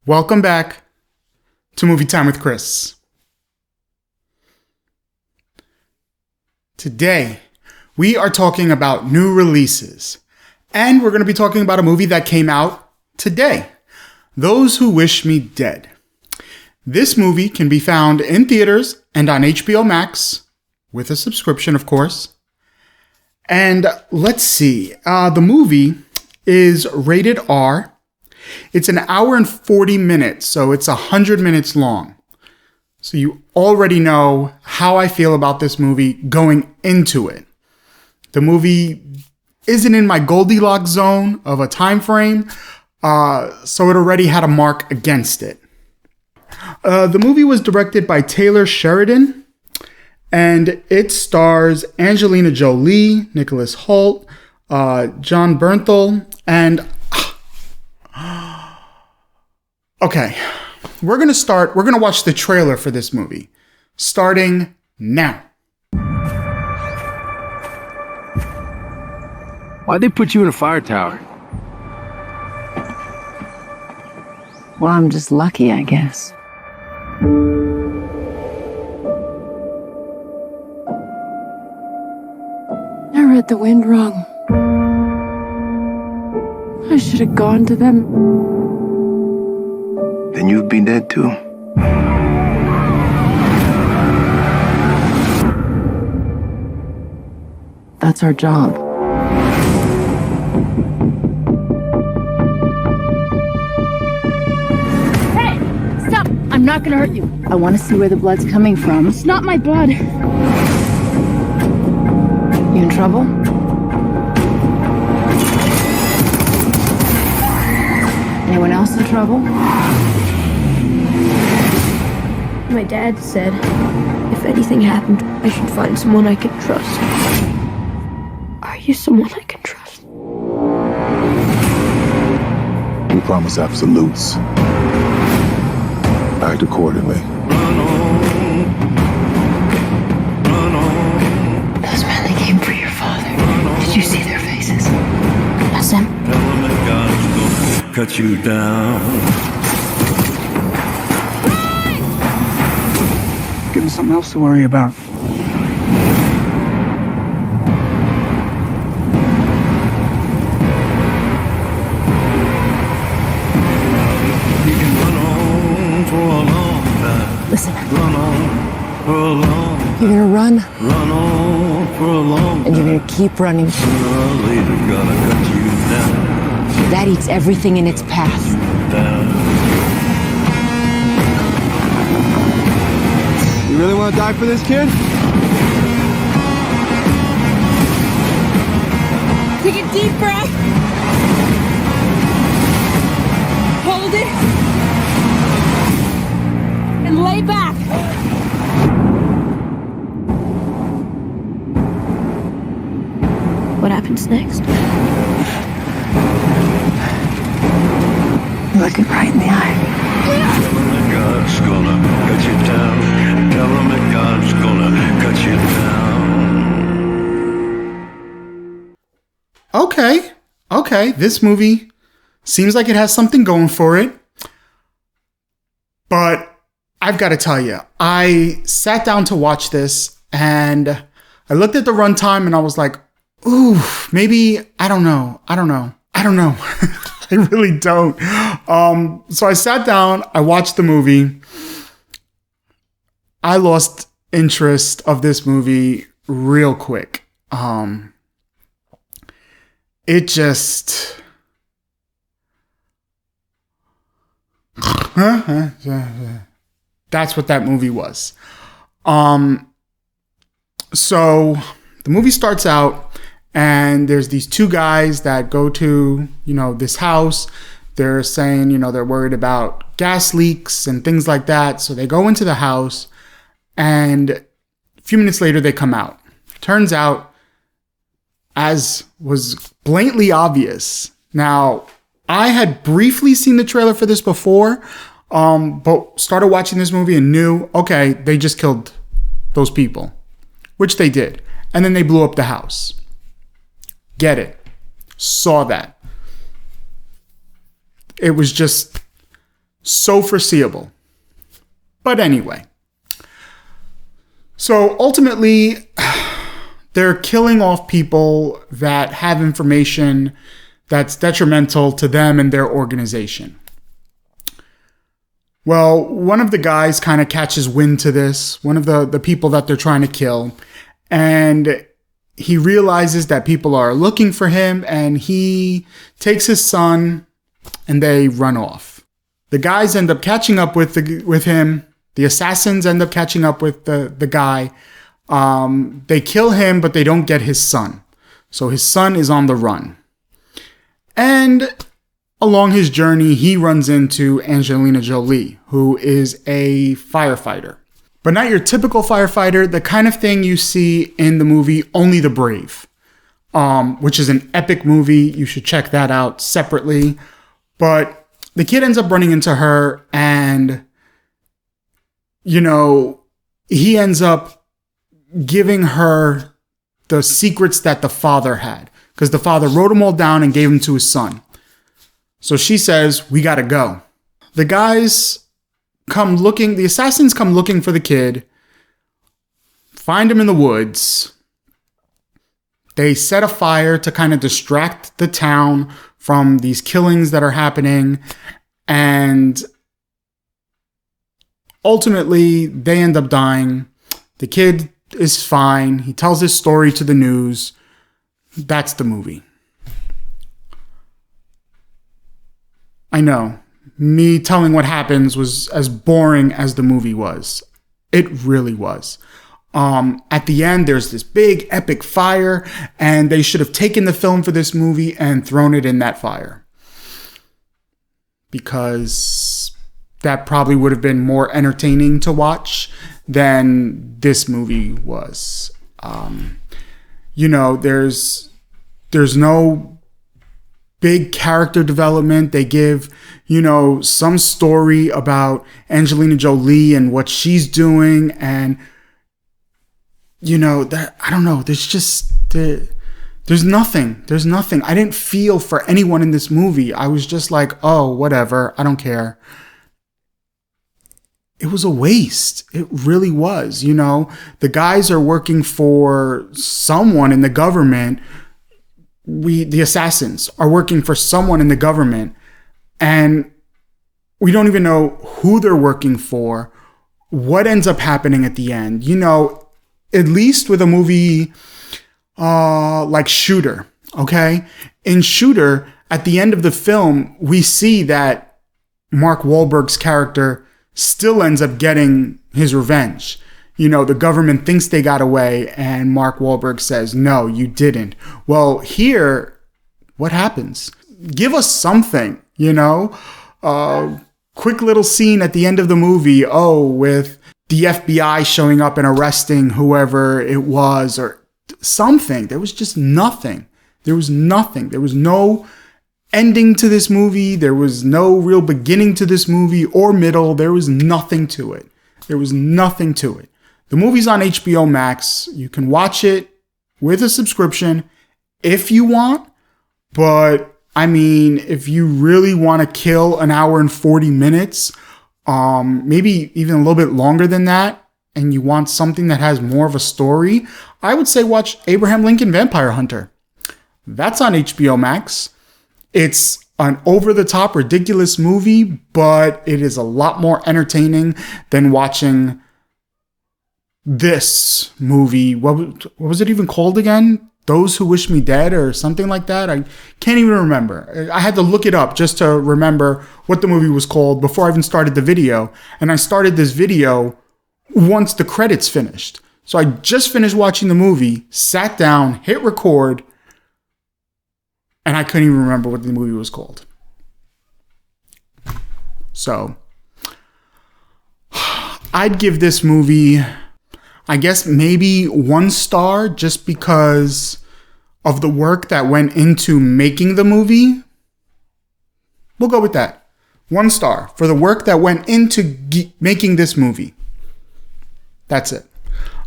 Welcome back to Movie Time with Chris. Today, we are talking about new releases, and we're going to be talking about a movie that came out today, Those Who Wish Me Dead. This movie can be found in theaters and on HBO Max, with a subscription, of course. And let's see, the movie is rated R. It's an hour and 40 minutes, so it's 100 minutes long. So you already know how I feel about this movie going into it. The movie isn't in my Goldilocks zone of a time frame, so it already had a mark against it. The movie was directed by Taylor Sheridan, and it stars Angelina Jolie, Nicholas Hoult, Jon Bernthal, and okay, we're going to watch the trailer for this movie, starting now. Why'd they put you in a fire tower? Well, I'm just lucky, I guess. I read the wind wrong. I should have gone to them. Then you'd be dead too. That's our job. Hey! Stop! I'm not gonna hurt you. I want to see where the blood's coming from. It's not my blood. You in trouble? Anyone else in trouble? My dad said if anything happened, I should find someone I can trust. Are you someone I can trust? We promise absolutes. Act accordingly. Those men that came for your father. Did you see their faces? That's them. Cut you down. Give me something else to worry about. You can run on for a long time. Listen, Run on for a long. you're gonna run, Run on for a long. and you're gonna keep running. Sooner or later, gonna cut you down. That eats everything in its path. Down. You really want to die for this kid? Take a deep breath. Hold it. And lay back. What happens next? Looking right in the eye. Tell 'em that God's gonna cut you down. Tell 'em that God's gonna cut you down. Okay, this movie seems like it has something going for it. But I've got to tell you, I sat down to watch this and I looked at the runtime and I was like, ooh, maybe, I don't know. I really don't. So I sat down, I watched the movie. I lost interest of this movie real quick. It just... That's what that movie was. So the movie starts out and there's these two guys that go to, this house. They're saying, they're worried about gas leaks and things like that. So they go into the house and a few minutes later they come out. Turns out, as was blatantly obvious. Now, I had briefly seen the trailer for this before, but started watching this movie and knew, okay, they just killed those people, which they did. And then they blew up the house. Get it. Saw that. It was just So foreseeable. But anyway. So ultimately, they're killing off people that have information that's detrimental to them and their organization. Well, one of the guys kind of catches wind to this, one of the people that they're trying to kill, and he realizes that people are looking for him, and he takes his son and they run off. The guys end up catching up with him. The assassins end up catching up with the guy. They kill him, but they don't get his son. So his son is on the run. And along his journey, he runs into Angelina Jolie, who is a firefighter. But not your typical firefighter, the kind of thing you see in the movie Only the Brave, which is an epic movie. You should check that out separately. But the kid ends up running into her, and, he ends up giving her the secrets that the father had, because the father wrote them all down and gave them to his son. So she says, we gotta go. The assassins come looking for the kid, find him in the woods. They set a fire to kind of distract the town from these killings that are happening. And ultimately, they end up dying. The kid is fine. He tells his story to the news. That's the movie. I know, me telling what happens was as boring as the movie was. It really was. At the end, there's this big epic fire, and they should have taken the film for this movie and thrown it in that fire, because that probably would have been more entertaining to watch than this movie was. There's no big character development. They give, some story about Angelina Jolie and what she's doing. And, I don't know. There's nothing. There's nothing. I didn't feel for anyone in this movie. I was just like, oh, whatever. I don't care. It was a waste. It really was. The guys are working for someone in the government. The assassins are working for someone in the government, and we don't even know who they're working for, what ends up happening at the end. At least with a movie like Shooter, okay? In Shooter, at the end of the film, we see that Mark Wahlberg's character still ends up getting his revenge. The government thinks they got away, and Mark Wahlberg says, no, you didn't. Well, here, what happens? Give us something, quick little scene at the end of the movie, with the FBI showing up and arresting whoever it was, or something. There was just nothing. There was nothing. There was no ending to this movie. There was no real beginning to this movie or middle. There was nothing to it. There was nothing to it. The movie's on HBO Max. You can watch it with a subscription if you want. But, if you really want to kill an hour and 40 minutes, maybe even a little bit longer than that, and you want something that has more of a story, I would say watch Abraham Lincoln Vampire Hunter. That's on HBO Max. It's an over-the-top, ridiculous movie, but it is a lot more entertaining than watching this movie. What was it even called again? Those Who Wish Me Dead or something like that? I can't even remember. I had to look it up just to remember what the movie was called before I even started the video. And I started this video once the credits finished. So I just finished watching the movie, sat down, hit record, and I couldn't even remember what the movie was called. So I'd give this movie, I guess, maybe 1 star, just because of the work that went into making the movie. We'll go with that. 1 star for the work that went into making this movie. That's it.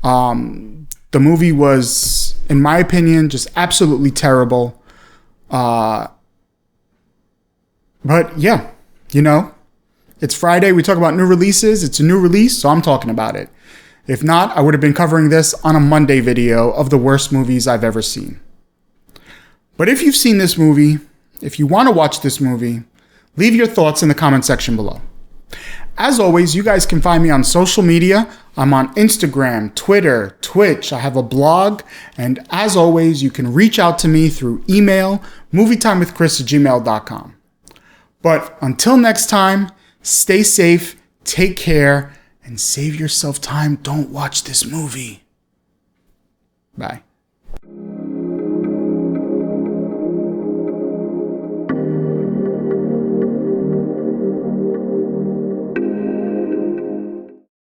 The movie was, in my opinion, just absolutely terrible. But yeah, It's Friday. We talk about new releases. It's a new release, so I'm talking about it. If not, I would have been covering this on a Monday video of the worst movies I've ever seen. But if you've seen this movie, if you want to watch this movie, leave your thoughts in the comment section below. As always, you guys can find me on social media. I'm on Instagram, Twitter, Twitch. I have a blog. And as always, you can reach out to me through email, movietimewithchris@gmail.com. But until next time, stay safe, take care, and save yourself time. Don't watch this movie. Bye.